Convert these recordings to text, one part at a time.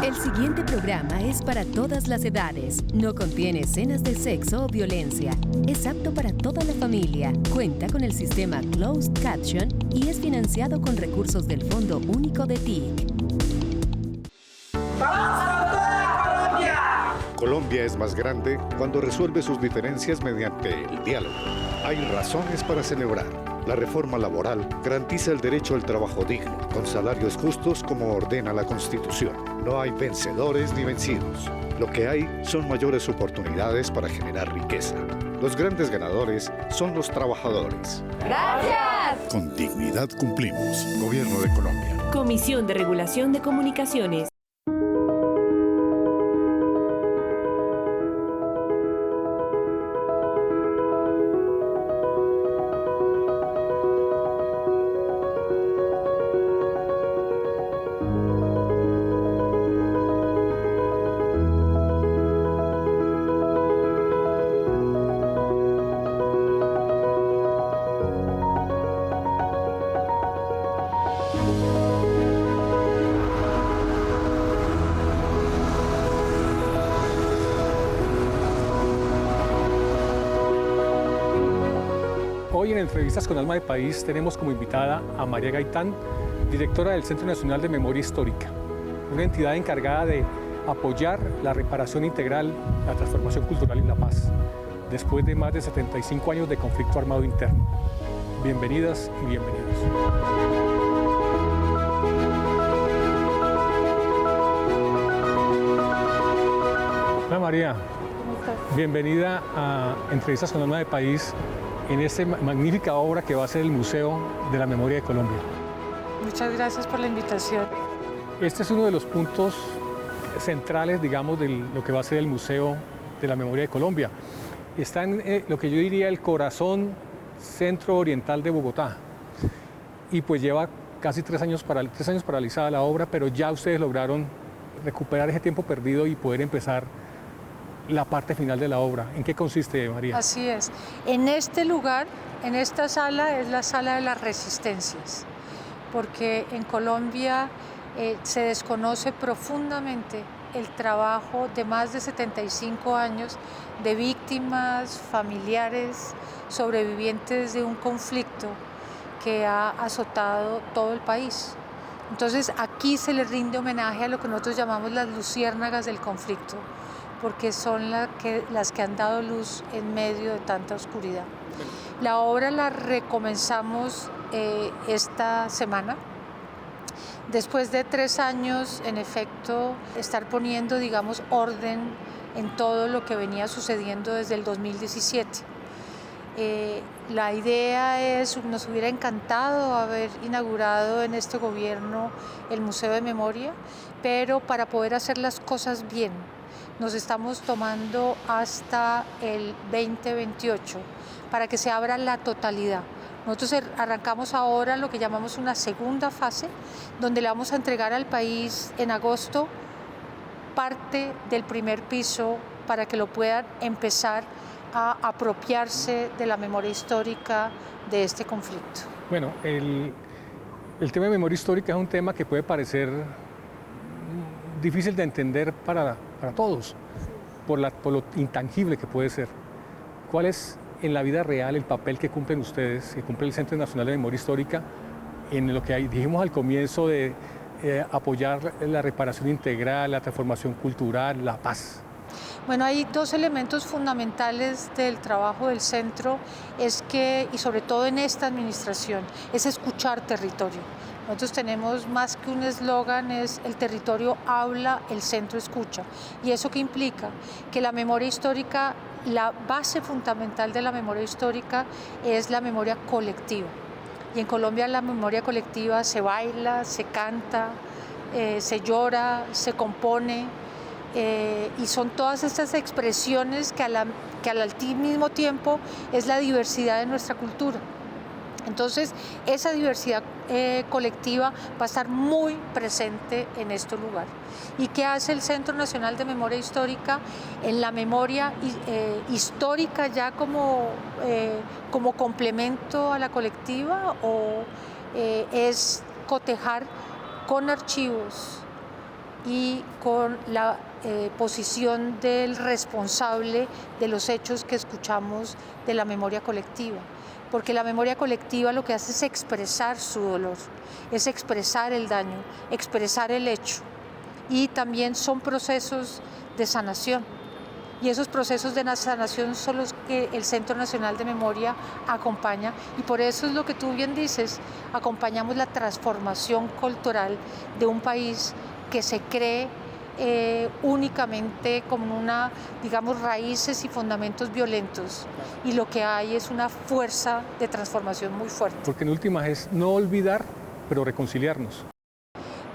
El siguiente programa es para todas las edades. No contiene escenas de sexo o violencia. Es apto para toda la familia. Cuenta con el sistema Closed Caption y es financiado con recursos del Fondo Único de TIC. Colombia es más grande cuando resuelve sus diferencias mediante el diálogo. Hay razones para celebrar. La reforma laboral garantiza el derecho al trabajo digno, con salarios justos como ordena la Constitución. No hay vencedores ni vencidos. Lo que hay son mayores oportunidades para generar riqueza. Los grandes ganadores son los trabajadores. ¡Gracias! Con dignidad cumplimos. Gobierno de Colombia. Comisión de Regulación de Comunicaciones. Hoy en Entrevistas con Alma de País tenemos como invitada a María Gaitán, directora del Centro Nacional de Memoria Histórica, una entidad encargada de apoyar la reparación integral, la transformación cultural y la paz, después de más de 75 años de conflicto armado interno. Bienvenidas y bienvenidos. Hola María, ¿Cómo estás? bienvenida a Entrevistas con Alma de País en esta magnífica obra que va a ser el Museo de la Memoria de Colombia. Muchas gracias por la invitación. Este es uno de los puntos centrales, digamos, de lo que va a ser el Museo de la Memoria de Colombia. Está en lo que yo diría el corazón centro-oriental de Bogotá. Y pues lleva casi 3 años paralizada la obra, pero ya ustedes lograron recuperar ese tiempo perdido y poder empezar la parte final de la obra. ¿En qué consiste, María? Así es. En este lugar, en esta sala, es la sala de las resistencias, porque en Colombia se desconoce profundamente el trabajo de más de 75 años de víctimas, familiares, sobrevivientes de un conflicto que ha azotado todo el país. Entonces aquí se le rinde homenaje a lo que nosotros llamamos las luciérnagas del conflicto, porque son las que han dado luz en medio de tanta oscuridad. La obra la recomenzamos esta semana, después de 3 años, en efecto, estar poniendo, digamos, orden en todo lo que venía sucediendo desde el 2017. La idea es, nos hubiera encantado haber inaugurado en este gobierno el Museo de Memoria, pero para poder hacer las cosas bien, nos estamos tomando hasta el 2028 para que se abra la totalidad. Nosotros arrancamos ahora lo que llamamos una segunda fase, donde le vamos a entregar al país en agosto parte del primer piso para que lo puedan empezar a apropiarse de la memoria histórica de este conflicto. Bueno, el tema de memoria histórica es un tema que puede parecer difícil de entender para todos, por lo intangible que puede ser. ¿Cuál es en la vida real el papel que cumplen ustedes, que cumple el Centro Nacional de Memoria Histórica, en lo que dijimos al comienzo de apoyar la reparación integral, la transformación cultural, la paz? Bueno, hay 2 elementos fundamentales del trabajo del centro, y sobre todo en esta administración, es escuchar territorio. Nosotros tenemos más que un eslogan, es el territorio habla, el centro escucha. ¿Y eso qué implica? Que la memoria histórica, la base fundamental de la memoria histórica es la memoria colectiva. Y en Colombia la memoria colectiva se baila, se canta, se llora, se compone, y son todas estas expresiones que al mismo tiempo es la diversidad de nuestra cultura. Entonces, esa diversidad colectiva va a estar muy presente en este lugar. ¿Y qué hace el Centro Nacional de Memoria Histórica? En la memoria histórica ya como complemento a la colectiva, o es cotejar con archivos, y con la posición del responsable de los hechos que escuchamos de la memoria colectiva. Porque la memoria colectiva lo que hace es expresar su dolor, es expresar el daño, expresar el hecho. Y también son procesos de sanación. Y esos procesos de sanación son los que el Centro Nacional de Memoria acompaña. Y por eso es lo que tú bien dices, acompañamos la transformación cultural de un país que se cree únicamente como una, digamos, raíces y fundamentos violentos. Y lo que hay es una fuerza de transformación muy fuerte. Porque en últimas es no olvidar, pero reconciliarnos.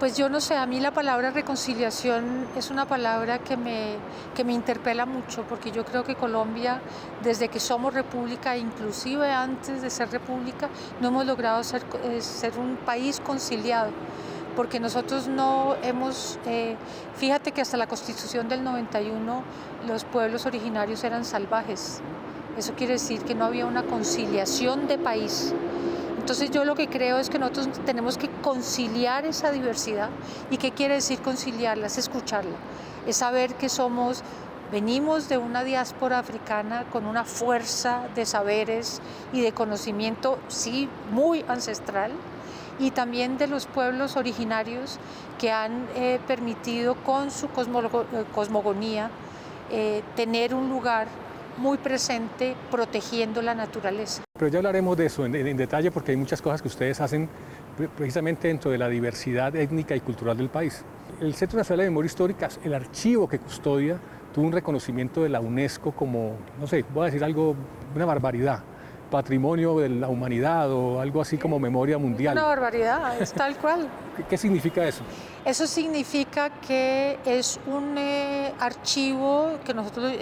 Pues yo no sé, a mí la palabra reconciliación es una palabra que me interpela mucho, porque yo creo que Colombia, desde que somos república, inclusive antes de ser república, no hemos logrado ser un país conciliado, porque nosotros no hemos, fíjate que hasta la Constitución del 91 los pueblos originarios eran salvajes, eso quiere decir que no había una conciliación de país. Entonces yo lo que creo es que nosotros tenemos que conciliar esa diversidad. ¿Y qué quiere decir conciliarla? Es escucharla, es saber que venimos de una diáspora africana con una fuerza de saberes y de conocimiento, sí, muy ancestral, y también de los pueblos originarios que han permitido con su cosmogonía tener un lugar muy presente protegiendo la naturaleza. Pero ya hablaremos de eso en detalle porque hay muchas cosas que ustedes hacen precisamente dentro de la diversidad étnica y cultural del país. El Centro Nacional de Memoria Histórica, el archivo que custodia, tuvo un reconocimiento de la UNESCO como, no sé, voy a decir algo, una barbaridad, patrimonio de la humanidad o algo así como memoria mundial. Una barbaridad, es tal cual. ¿Qué significa eso? Eso significa que es un archivo, que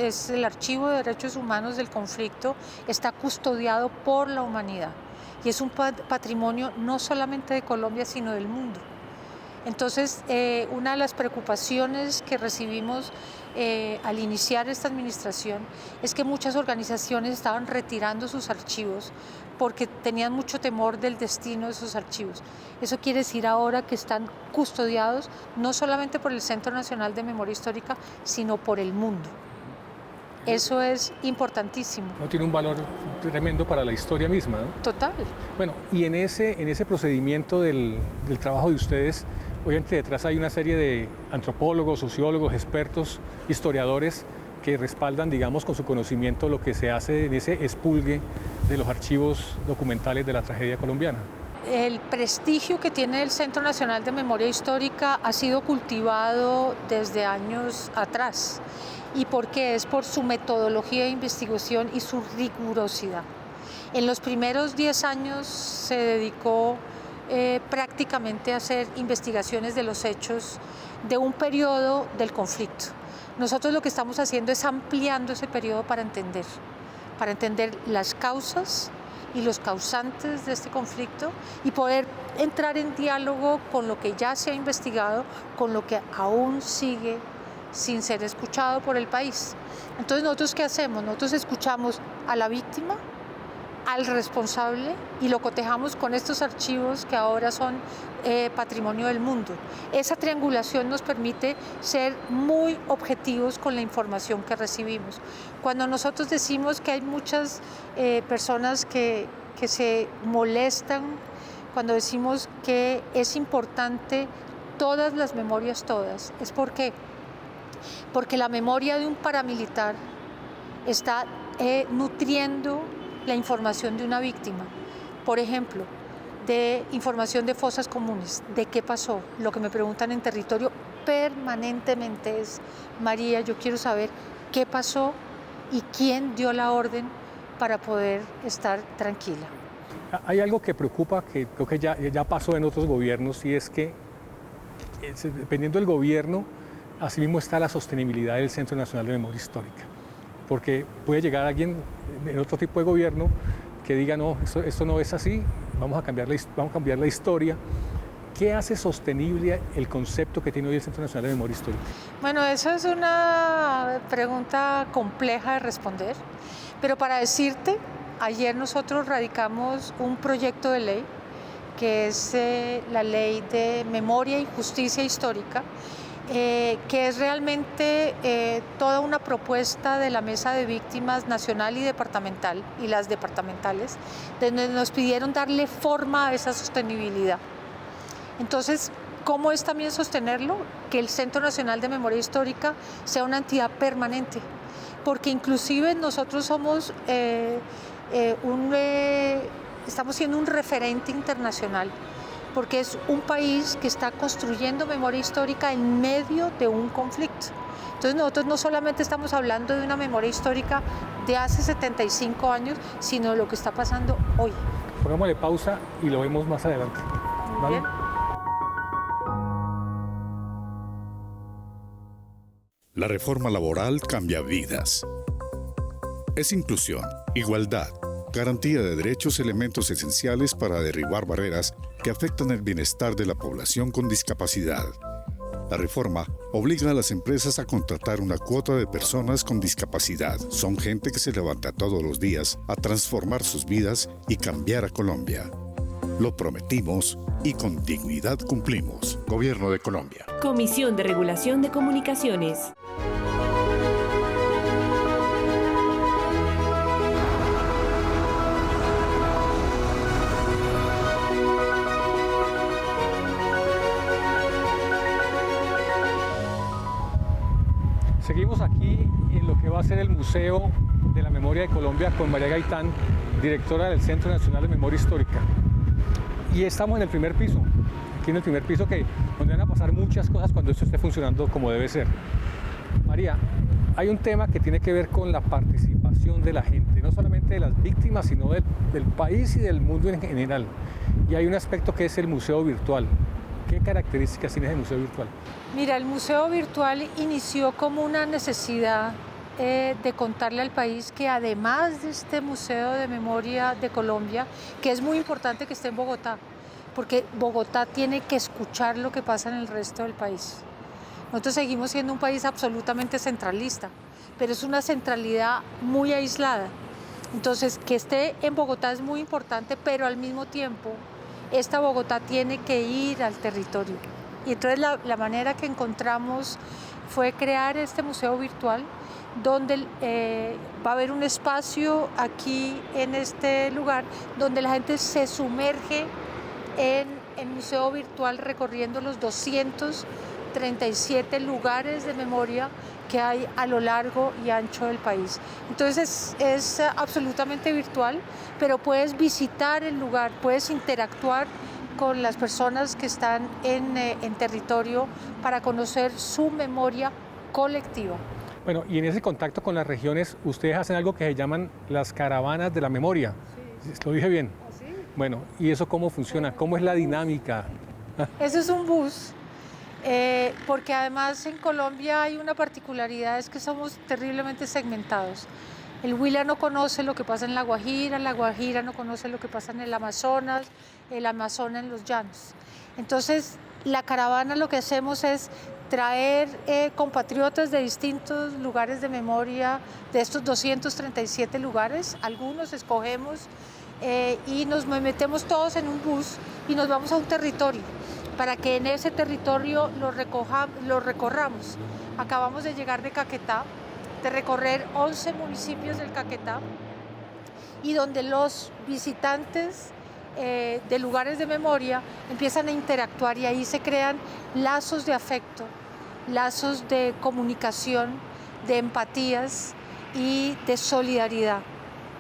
es el Archivo de Derechos Humanos del Conflicto, está custodiado por la humanidad y es un patrimonio no solamente de Colombia, sino del mundo. Entonces, una de las preocupaciones que recibimos al iniciar esta administración es que muchas organizaciones estaban retirando sus archivos porque tenían mucho temor del destino de esos archivos. Eso quiere decir ahora que están custodiados no solamente por el Centro Nacional de Memoria Histórica, sino por el mundo. Eso es importantísimo. No tiene un valor tremendo para la historia misma, ¿no? Total. Bueno, y en ese procedimiento del trabajo de ustedes, obviamente detrás hay una serie de antropólogos, sociólogos, expertos, historiadores que respaldan, digamos, con su conocimiento lo que se hace en ese expulgue de los archivos documentales de la tragedia colombiana. El prestigio que tiene el Centro Nacional de Memoria Histórica ha sido cultivado desde años atrás. ¿Y por qué? Es por su metodología de investigación y su rigurosidad. En los primeros 10 años se dedicó prácticamente a hacer investigaciones de los hechos de un periodo del conflicto. Nosotros lo que estamos haciendo es ampliando ese periodo para entender las causas y los causantes de este conflicto y poder entrar en diálogo con lo que ya se ha investigado, con lo que aún sigue sin ser escuchado por el país. Entonces, ¿nosotros qué hacemos? Nosotros escuchamos a la víctima, al responsable y lo cotejamos con estos archivos que ahora son patrimonio del mundo. Esa triangulación nos permite ser muy objetivos con la información que recibimos. Cuando nosotros decimos que hay muchas personas que se molestan, cuando decimos que es importante todas las memorias, todas, es porque la memoria de un paramilitar está nutriendo la información de una víctima. Por ejemplo, de información de fosas comunes, de qué pasó. Lo que me preguntan en territorio permanentemente es: María, yo quiero saber qué pasó y quién dio la orden para poder estar tranquila. Hay algo que preocupa, que creo que ya pasó en otros gobiernos, y es que dependiendo del gobierno, asimismo está la sostenibilidad del Centro Nacional de Memoria Histórica. Porque puede llegar alguien en otro tipo de gobierno que diga: no, esto no es así, vamos a cambiar la historia. ¿Qué hace sostenible el concepto que tiene hoy el Centro Nacional de Memoria Histórica? Bueno, eso es una pregunta compleja de responder, pero para decirte, ayer nosotros radicamos un proyecto de ley, que es la Ley de Memoria y Justicia Histórica, que es realmente toda una propuesta de la Mesa de Víctimas nacional y departamental, y las departamentales, donde nos pidieron darle forma a esa sostenibilidad. Entonces, ¿cómo es también sostenerlo? Que el Centro Nacional de Memoria Histórica sea una entidad permanente, porque inclusive nosotros somos estamos siendo un referente internacional, porque es un país que está construyendo memoria histórica en medio de un conflicto. Entonces nosotros no solamente estamos hablando de una memoria histórica de hace 75 años, sino de lo que está pasando hoy. Pongámosle pausa y lo vemos más adelante. ¿Vale? Bien. La reforma laboral cambia vidas. Es inclusión, igualdad, garantía de derechos, elementos esenciales para derribar barreras que afectan el bienestar de la población con discapacidad. La reforma obliga a las empresas a contratar una cuota de personas con discapacidad. Son gente que se levanta todos los días a transformar sus vidas y cambiar a Colombia. Lo prometimos y con dignidad cumplimos. Gobierno de Colombia. Comisión de Regulación de Comunicaciones. Seguimos aquí en lo que va a ser el Museo de la Memoria de Colombia con María Gaitán, directora del Centro Nacional de Memoria Histórica. Y estamos en el primer piso, aquí en el primer piso donde van a pasar muchas cosas cuando esto esté funcionando como debe ser. María, hay un tema que tiene que ver con la participación de la gente, no solamente de las víctimas, sino del país y del mundo en general. Y hay un aspecto que es el museo virtual. ¿Qué características tiene el museo virtual? Mira, el museo virtual inició como una necesidad de contarle al país que además de este Museo de Memoria de Colombia, que es muy importante que esté en Bogotá, porque Bogotá tiene que escuchar lo que pasa en el resto del país. Nosotros seguimos siendo un país absolutamente centralista, pero es una centralidad muy aislada. Entonces, que esté en Bogotá es muy importante, pero al mismo tiempo, esta Bogotá tiene que ir al territorio. Y entonces la manera que encontramos fue crear este museo virtual, donde va a haber un espacio aquí en este lugar, donde la gente se sumerge en el museo virtual recorriendo los 237 lugares de memoria que hay a lo largo y ancho del país. Entonces es absolutamente virtual, pero puedes visitar el lugar, puedes interactuar con las personas que están en territorio para conocer su memoria colectiva. Bueno, y en ese contacto con las regiones, ustedes hacen algo que se llaman las caravanas de la memoria. Sí. ¿Lo dije bien? ¿Sí? Bueno, ¿y eso cómo funciona? ¿Cómo es la dinámica? Eso es un bus. Porque además en Colombia hay una particularidad, es que somos terriblemente segmentados. El Huila no conoce lo que pasa en la Guajira no conoce lo que pasa en el Amazonas en los llanos. Entonces, la caravana lo que hacemos es traer compatriotas de distintos lugares de memoria, de estos 237 lugares, algunos escogemos y nos metemos todos en un bus y nos vamos a un territorio, para que en ese territorio lo recorramos. Acabamos de llegar de Caquetá, de recorrer 11 municipios del Caquetá, y donde los visitantes de lugares de memoria empiezan a interactuar y ahí se crean lazos de afecto, lazos de comunicación, de empatías y de solidaridad.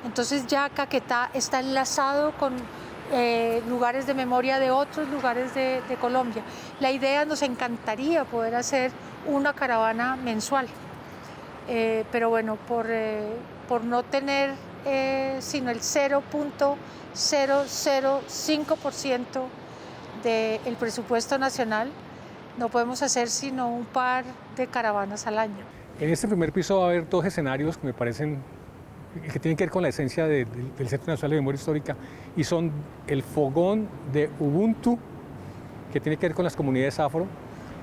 Entonces ya Caquetá está enlazado con lugares de memoria de otros lugares de Colombia. La idea, nos encantaría poder hacer una caravana mensual, pero por no tener sino el 0.005% del presupuesto nacional, no podemos hacer sino un par de caravanas al año. En este primer piso va a haber dos escenarios que me parecen que tienen que ver con la esencia del Centro Nacional de Memoria Histórica, y son el fogón de Ubuntu, que tiene que ver con las comunidades afro,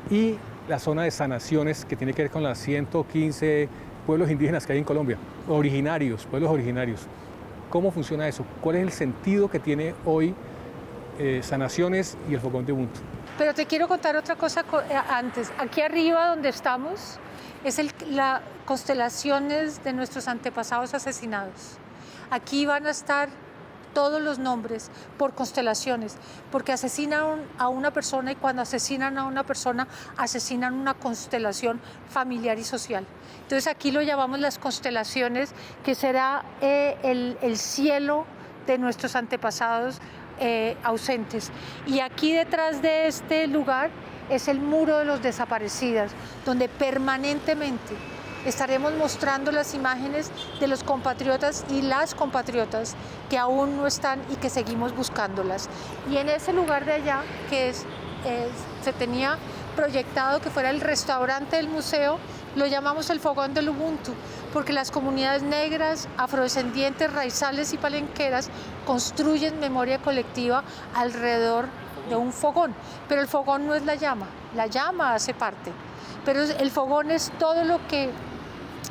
y la zona de sanaciones, que tiene que ver con las 115 pueblos indígenas que hay en Colombia, pueblos originarios. ¿Cómo funciona eso? ¿Cuál es el sentido que tiene hoy Sanaciones y el fogón de Ubuntu? Pero te quiero contar otra cosa antes. Aquí arriba donde estamos es las constelaciones de nuestros antepasados asesinados. Aquí van a estar todos los nombres por constelaciones, porque asesinan a una persona y cuando asesinan a una persona asesinan una constelación familiar y social. Entonces aquí lo llamamos las constelaciones, que será el cielo de nuestros antepasados ausentes. Y aquí detrás de este lugar es el muro de los desaparecidos, donde permanentemente estaremos mostrando las imágenes de los compatriotas y las compatriotas que aún no están y que seguimos buscándolas. Y en ese lugar de allá, que se tenía proyectado que fuera el restaurante del museo, lo llamamos el fogón del Ubuntu, porque las comunidades negras, afrodescendientes, raizales y palenqueras construyen memoria colectiva alrededor de un fogón. Pero el fogón no es la llama hace parte. Pero el fogón es todo lo que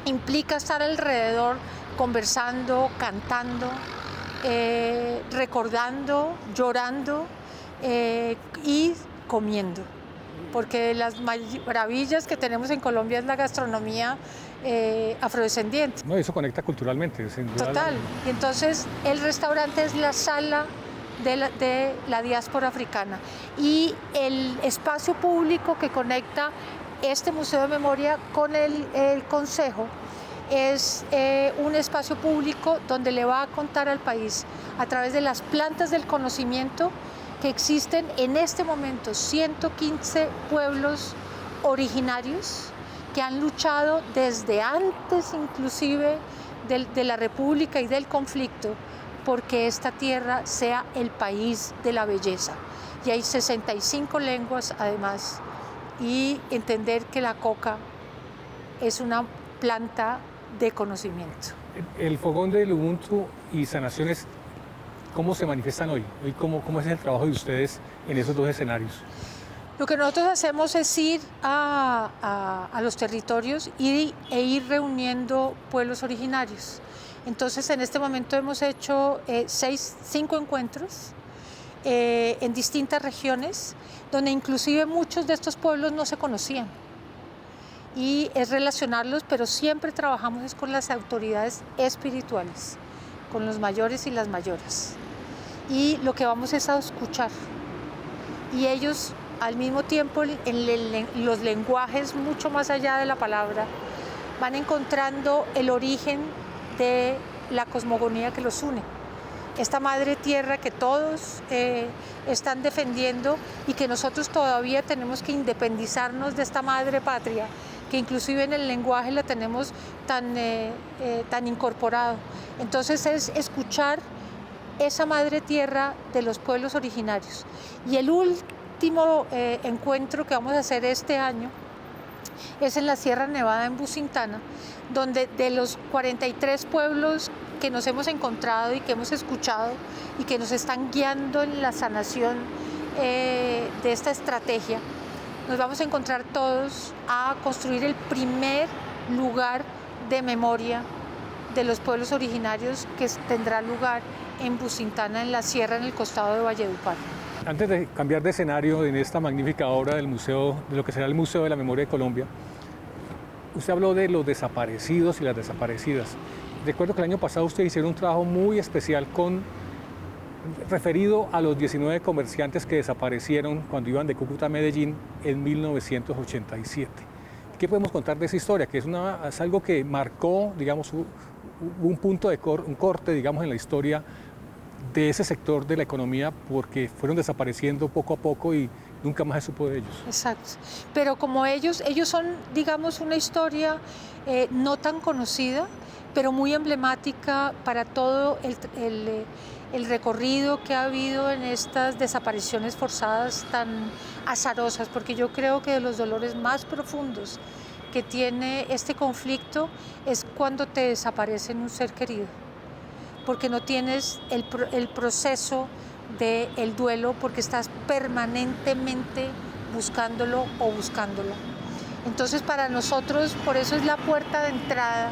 implica estar alrededor, conversando, cantando, recordando, llorando y comiendo. Porque las maravillas que tenemos en Colombia es la gastronomía afrodescendiente. No, eso conecta culturalmente, sin duda. Total. Y entonces el restaurante es la sala de la diáspora africana. Y el espacio público que conecta este Museo de Memoria con el Consejo es un espacio público donde le va a contar al país, a través de las plantas del conocimiento, que existen en este momento 115 pueblos originarios que han luchado desde antes inclusive de la República y del conflicto porque esta tierra sea el país de la belleza. Y hay 65 lenguas además, y entender que la coca es una planta de conocimiento. El fogón del Ubuntu y Sanaciones, ¿cómo se manifiestan hoy? ¿Cómo es el trabajo de ustedes en esos dos escenarios? Lo que nosotros hacemos es ir a los territorios e ir reuniendo pueblos originarios. Entonces, en este momento hemos hecho 5 encuentros en distintas regiones, donde inclusive muchos de estos pueblos no se conocían. Y es relacionarlos, pero siempre trabajamos con las autoridades espirituales, con los mayores y las mayoras. Y lo que vamos es a escuchar. Y ellos, al mismo tiempo, en los lenguajes mucho más allá de la palabra, van encontrando el origen de la cosmogonía que los une. Esta madre tierra que todos están defendiendo y que nosotros todavía tenemos que independizarnos de esta madre patria, que inclusive en el lenguaje la tenemos tan incorporado. Entonces es escuchar esa madre tierra de los pueblos originarios. Y el último encuentro que vamos a hacer este año es en la Sierra Nevada, en Bucintana, donde de los 43 pueblos que nos hemos encontrado y que hemos escuchado y que nos están guiando en la sanación de esta estrategia, nos vamos a encontrar todos a construir el primer lugar de memoria de los pueblos originarios que tendrá lugar en Bucintana, en la sierra, en el costado de Valledupar. Antes de cambiar de escenario en esta magnífica obra del museo, de lo que será el Museo de la Memoria de Colombia, usted habló de los desaparecidos y las desaparecidas. Recuerdo que el año pasado ustedes hicieron un trabajo muy especial referido a los 19 comerciantes que desaparecieron cuando iban de Cúcuta a Medellín en 1987. ¿Qué podemos contar de esa historia? Que es algo que marcó, digamos, un punto un corte, digamos, en la historia de ese sector de la economía, porque fueron desapareciendo poco a poco y nunca más se supo de ellos. Exacto. Pero como ellos son, digamos, una historia no tan conocida, pero muy emblemática para todo el recorrido que ha habido en estas desapariciones forzadas tan azarosas, porque yo creo que de los dolores más profundos que tiene este conflicto es cuando te desaparecen un ser querido, porque no tienes el proceso del duelo, porque estás permanentemente buscándolo o buscándolo. Entonces para nosotros, por eso es la puerta de entrada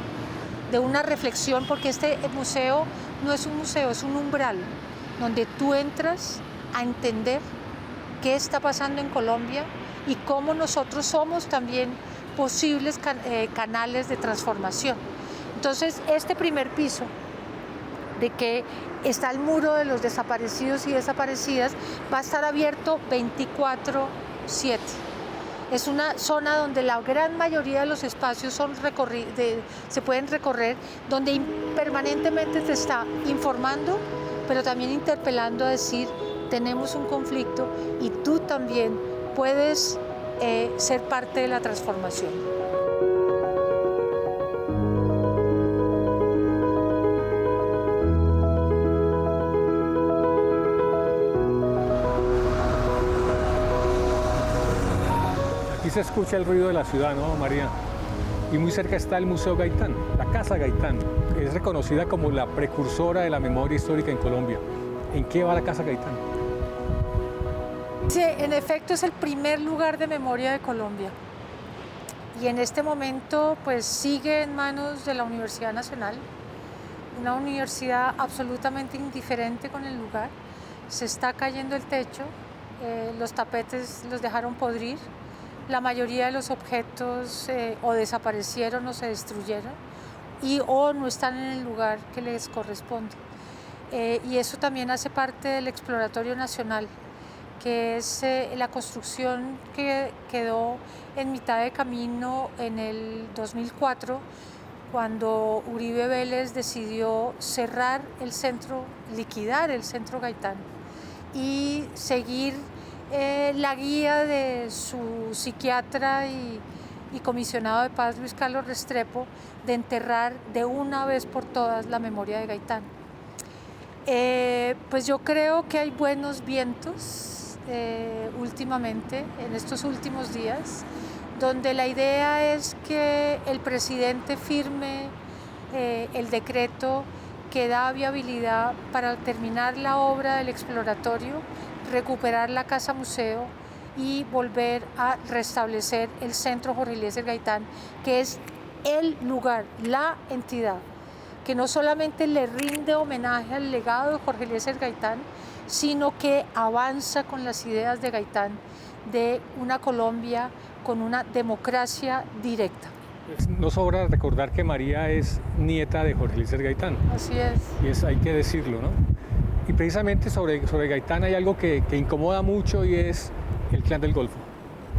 de una reflexión, porque este museo no es un museo, es un umbral donde tú entras a entender qué está pasando en Colombia y cómo nosotros somos también posibles canales de transformación. Entonces, este primer piso, de que está el muro de los desaparecidos y desaparecidas, va a estar abierto 24/7. Es una zona donde la gran mayoría de los espacios se pueden recorrer, donde permanentemente se está informando, pero también interpelando a decir, tenemos un conflicto y tú también puedes ser parte de la transformación. Aquí se escucha el ruido de la ciudad, ¿no, María? Y muy cerca está el Museo Gaitán, la Casa Gaitán, que es reconocida como la precursora de la memoria histórica en Colombia. ¿En qué va la Casa Gaitán? Sí, en efecto es el primer lugar de memoria de Colombia. Y en este momento pues sigue en manos de la Universidad Nacional, una universidad absolutamente indiferente con el lugar. Se está cayendo el techo, los tapetes los dejaron podrir, la mayoría de los objetos o desaparecieron o se destruyeron o no están en el lugar que les corresponde. Y eso también hace parte del Exploratorio Nacional, que es la construcción que quedó en mitad de camino en el 2004, cuando Uribe Vélez decidió cerrar el centro, liquidar el centro Gaitán y seguir la guía de su psiquiatra y comisionado de paz Luis Carlos Restrepo de enterrar de una vez por todas la memoria de Gaitán. Pues yo creo que hay buenos vientos últimamente, en estos últimos días, donde la idea es que el presidente firme el decreto que da viabilidad para terminar la obra del exploratorio, recuperar la casa museo y volver a restablecer el centro Jorge Eliezer Gaitán, que es el lugar, la entidad que no solamente le rinde homenaje al legado de Jorge Eliezer Gaitán, sino que avanza con las ideas de Gaitán de una Colombia con una democracia directa. No sobra recordar que María es nieta de Jorge Eliezer Gaitán. Así es. Y hay que decirlo, ¿no? Y precisamente sobre Gaitán hay algo que incomoda mucho y es el Clan del Golfo,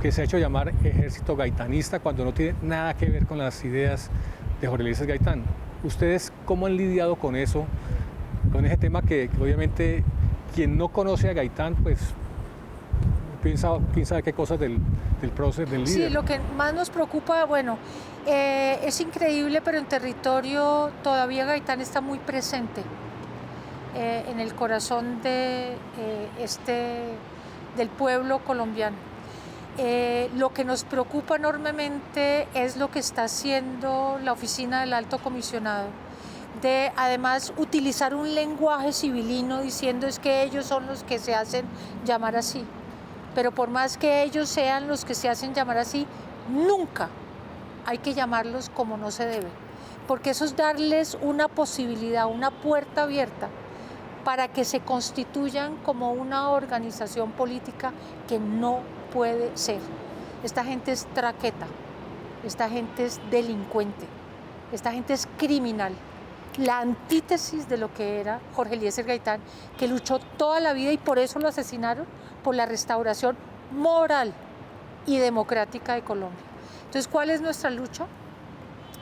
que se ha hecho llamar Ejército Gaitanista cuando no tiene nada que ver con las ideas de Jorge Eliezer Gaitán. ¿Ustedes cómo han lidiado con eso, con ese tema que obviamente quien no conoce a Gaitán, pues piensa qué cosas del prócer, del líder? Sí, lo que más nos preocupa, bueno, es increíble, pero en territorio todavía Gaitán está muy presente en el corazón del pueblo colombiano. Lo que nos preocupa enormemente es lo que está haciendo la oficina del Alto Comisionado, de además utilizar un lenguaje civilino diciendo es que ellos son los que se hacen llamar así. Pero por más que ellos sean los que se hacen llamar así, nunca hay que llamarlos como no se debe, porque eso es darles una posibilidad, una puerta abierta para que se constituyan como una organización política que no puede ser. Esta gente es traqueta, esta gente es delincuente, esta gente es criminal. La antítesis de lo que era Jorge Eliezer Gaitán, que luchó toda la vida y por eso lo asesinaron, por la restauración moral y democrática de Colombia. Entonces, ¿cuál es nuestra lucha?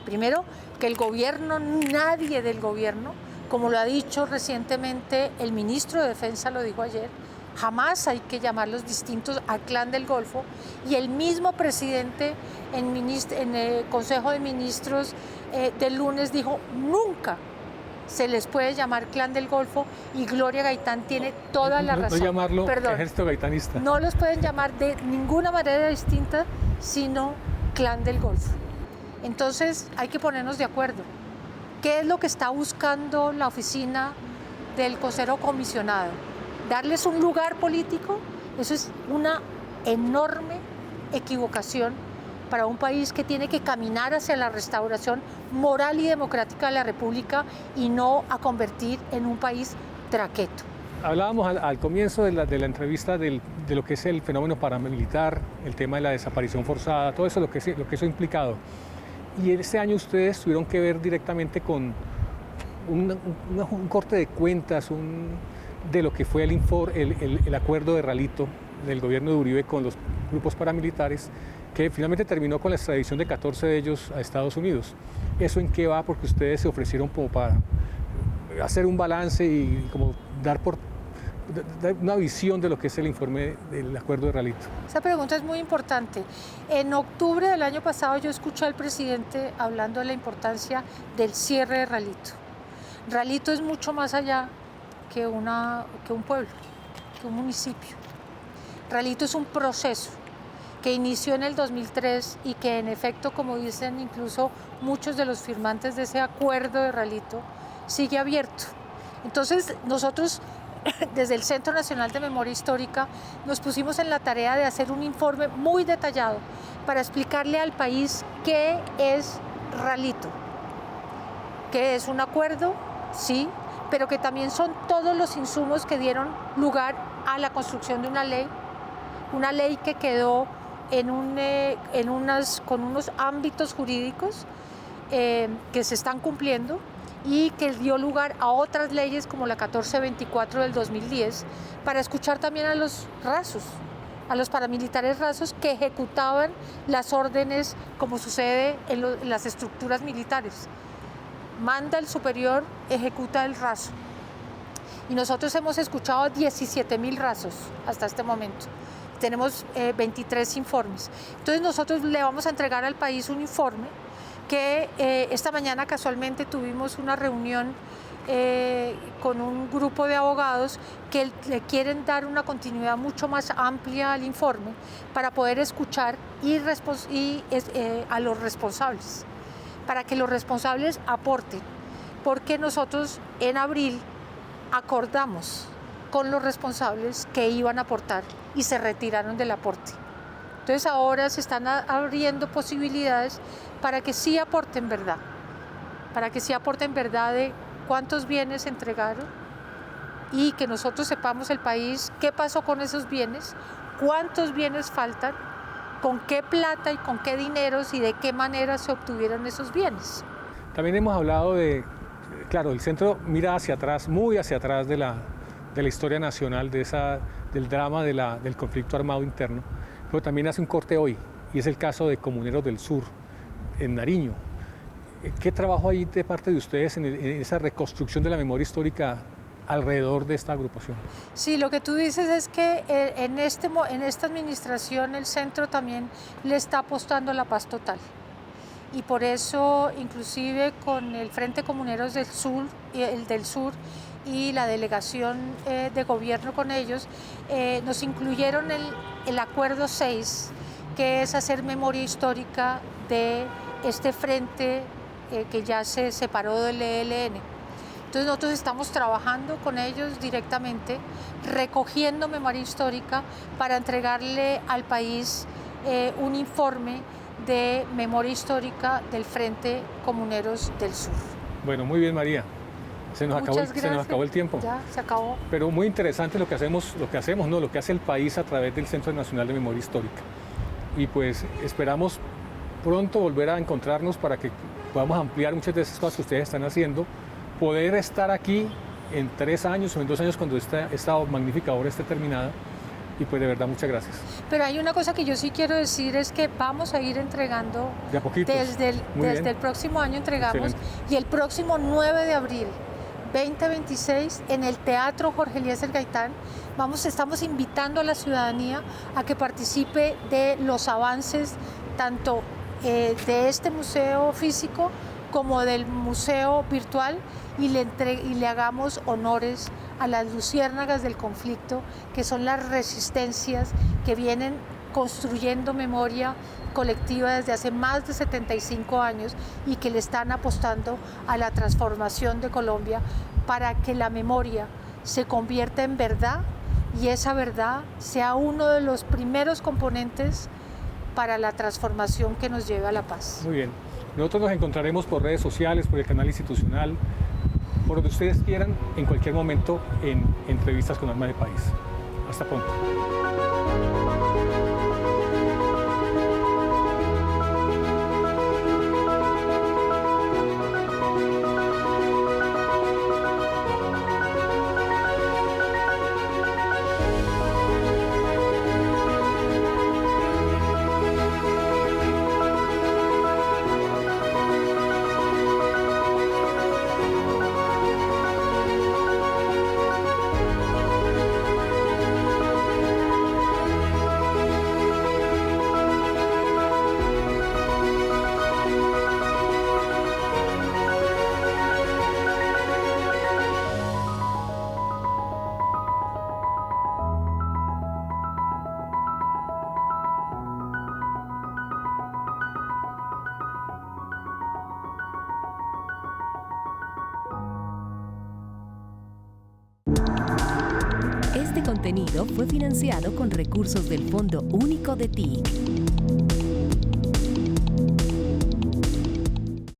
Primero, que el gobierno, nadie del gobierno, como lo ha dicho recientemente el ministro de Defensa, lo dijo ayer, jamás hay que llamarlos distintos al Clan del Golfo, y el mismo presidente en el Consejo de Ministros del lunes dijo, nunca se les puede llamar Clan del Golfo, y Gloria Gaitán tiene toda la razón. No llamarlo Ejército Gaitanista. No los pueden llamar de ninguna manera distinta, sino Clan del Golfo. Entonces hay que ponernos de acuerdo. ¿Qué es lo que está buscando la oficina del Consejo Comisionado? ¿Darles un lugar político? Eso es una enorme equivocación para un país que tiene que caminar hacia la restauración moral y democrática de la República y no a convertir en un país traqueto. Hablábamos al comienzo de la entrevista de lo que es el fenómeno paramilitar, el tema de la desaparición forzada, todo eso, lo que eso ha implicado. Y este año ustedes tuvieron que ver directamente con un corte de cuentas de lo que fue el acuerdo de Ralito del gobierno de Uribe con los grupos paramilitares, que finalmente terminó con la extradición de 14 de ellos a Estados Unidos. ¿Eso en qué va? Porque ustedes se ofrecieron como para hacer un balance y como dar una visión de lo que es el informe del acuerdo de Ralito. Esa pregunta es muy importante. En octubre del año pasado yo escuché al presidente hablando de la importancia del cierre de Ralito. Ralito es mucho más allá que un pueblo, que un municipio. Ralito es un proceso que inició en el 2003 y que en efecto, como dicen incluso muchos de los firmantes de ese acuerdo de Ralito, sigue abierto. Entonces nosotros desde el Centro Nacional de Memoria Histórica nos pusimos en la tarea de hacer un informe muy detallado para explicarle al país qué es Ralito, que es un acuerdo, sí, pero que también son todos los insumos que dieron lugar a la construcción de una ley que quedó con unos ámbitos jurídicos que se están cumpliendo y que dio lugar a otras leyes como la 1424 del 2010 para escuchar también a los rasos, a los paramilitares rasos que ejecutaban las órdenes como sucede en las estructuras militares. Manda el superior, ejecuta el raso. Y nosotros hemos escuchado a 17.000 rasos hasta este momento. Tenemos 23 informes. Entonces nosotros le vamos a entregar al país un informe que esta mañana casualmente tuvimos una reunión con un grupo de abogados que le quieren dar una continuidad mucho más amplia al informe para poder escuchar a los responsables, para que los responsables aporten, porque nosotros en abril acordamos con los responsables que iban a aportar y se retiraron del aporte. Entonces ahora se están abriendo posibilidades para que sí aporten verdad, de cuántos bienes entregaron y que nosotros sepamos el país qué pasó con esos bienes, cuántos bienes faltan, con qué plata y con qué dineros y de qué manera se obtuvieron esos bienes. También hemos hablado claro, el centro mira hacia atrás, muy hacia atrás de la historia nacional, del drama del conflicto armado interno, pero también hace un corte hoy, y es el caso de Comuneros del Sur, en Nariño. ¿Qué trabajo hay de parte de ustedes en esa reconstrucción de la memoria histórica alrededor de esta agrupación? Sí, lo que tú dices es que en esta administración el centro también le está apostando a la paz total. Y por eso, inclusive con el Frente Comuneros del Sur, y la delegación de gobierno con ellos, nos incluyeron el acuerdo 6, que es hacer memoria histórica de este frente que ya se separó del ELN. Entonces nosotros estamos trabajando con ellos directamente, recogiendo memoria histórica para entregarle al país un informe de memoria histórica del Frente Comuneros del Sur. Bueno, muy bien, María. Se nos acabó el tiempo. Ya, se acabó. Pero muy interesante lo que hace el país a través del Centro Nacional de Memoria Histórica. Y pues esperamos pronto volver a encontrarnos para que podamos ampliar muchas de esas cosas que ustedes están haciendo, poder estar aquí en 3 años o en 2 años cuando esta magnífica obra esté terminada. Y pues de verdad, muchas gracias. Pero hay una cosa que yo sí quiero decir, es que vamos a ir entregando, de a poquitos. Desde el próximo año entregamos. Excelente. Y el próximo 9 de abril 2026 en el Teatro Jorge Eliezer Gaitán estamos invitando a la ciudadanía a que participe de los avances tanto de este museo físico como del museo virtual y le hagamos honores a las luciérnagas del conflicto, que son las resistencias que vienen construyendo memoria colectiva desde hace más de 75 años y que le están apostando a la transformación de Colombia para que la memoria se convierta en verdad y esa verdad sea uno de los primeros componentes para la transformación que nos lleve a la paz. Muy bien. Nosotros nos encontraremos por redes sociales, por el canal institucional. por donde ustedes quieran, en cualquier momento, en Entrevistas con Alma de País. Hasta pronto. Este contenido fue financiado con recursos del Fondo Único de TIC.